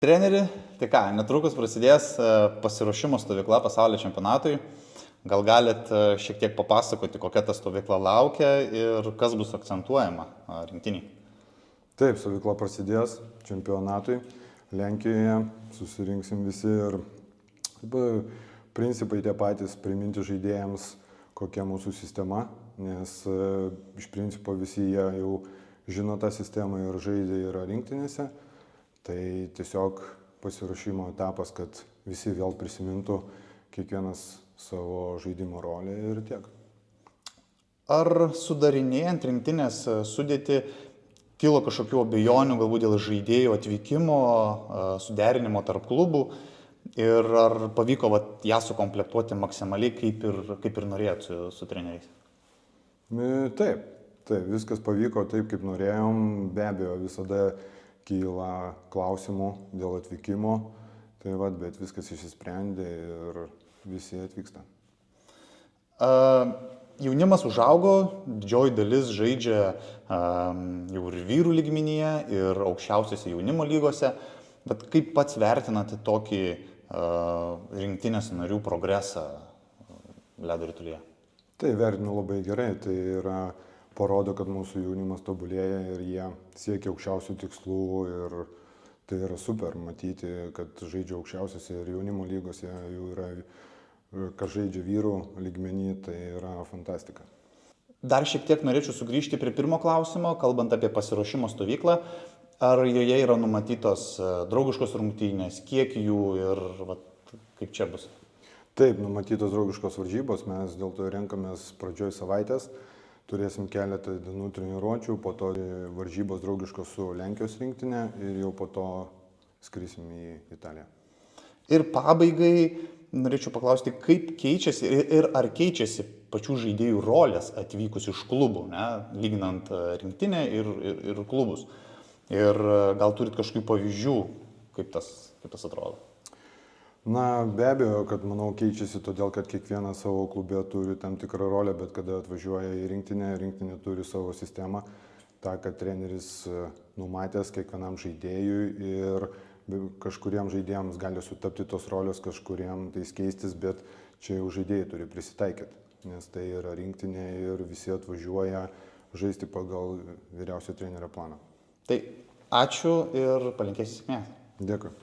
Treneri, tai ką, netrukus prasidės pasiruošimo stovykla pasaulio čempionatui. Gal galit šiek tiek papasakoti, kokia ta stovykla laukia ir kas bus akcentuojama rinktiniai? Taip, stovykla prasidės čempionatui Lenkijoje, susirinksim visi ir principai tie patys, priminti žaidėjams, kokia mūsų sistema, nes iš principo visi jie jau žino tą sistemą ir žaidė yra rinktinėse. Tai tiesiog pasiruošimo etapas, kad visi vėl prisimintų kiekvienas savo žaidimo rolę ir tiek. Ar sudarinėjant rinktinės sudėtį kilo kažkokių abejonių galbūt dėl žaidėjų atvykimo, suderinimo tarp klubų ir ar pavyko ją sukomplektuoti maksimaliai, kaip ir norėjot su treneriais? Taip, viskas pavyko taip, kaip norėjom. Be abejo, visada kyla klausimų dėl atvykimo, bet viskas išsisprendė ir visi atvyksta. Jaunimas užaugo, didžioji dalis žaidžia jau ir vyrų lygmenyje, ir aukščiausiose jaunimo lygose, bet kaip pats vertinate tokį rinktinės narių progresą ledo ritulyje? Tai vertinu labai gerai, tai parodo, kad mūsų jaunimas tobulėja ir jie siekia aukščiausių tikslų ir tai yra super matyti, kad žaidžia aukščiausiose ir jaunimo lygose, jau yra, kas žaidžia vyrų lygmenį, tai yra fantastika. Dar šiek tiek norėčiau sugrįžti prie pirmo klausimo, kalbant apie pasiruošimo stovyklą. Ar joje yra numatytos draugiškos rungtynės, kiek jų ir kaip čia bus? Taip, numatytos draugiškos varžybos, mes dėl to renkamės pradžioj savaitės. Turėsim keletą dienų treniruočių, po to varžybos draugiškos su Lenkijos rinktinė ir jau po to skrisim į Italiją. Ir pabaigai norėčiau paklausti, kaip keičiasi ir ar keičiasi pačių žaidėjų rolės atvykus iš klubų, lyginant rinktinę ir klubus. Ir gal turit kažkokių pavyzdžių, kaip tas atrodo? Be abejo, kad manau keičiasi, todėl kad kiekvienas savo klube turi tam tikrą rolę, bet kada atvažiuoja į rinktinė turi savo sistemą, tą, kad treneris numatęs kiekvienam žaidėjui ir kažkuriem žaidėjams gali sutapti tos rolės, kažkuriem tai keistis, bet čia jau žaidėjai turi prisitaikyti, nes tai yra rinktinė ir visi atvažiuoja žaisti pagal vyriausio trenerio planą. Tai ačiū ir palinkėsiu sėkmės. Dėkui.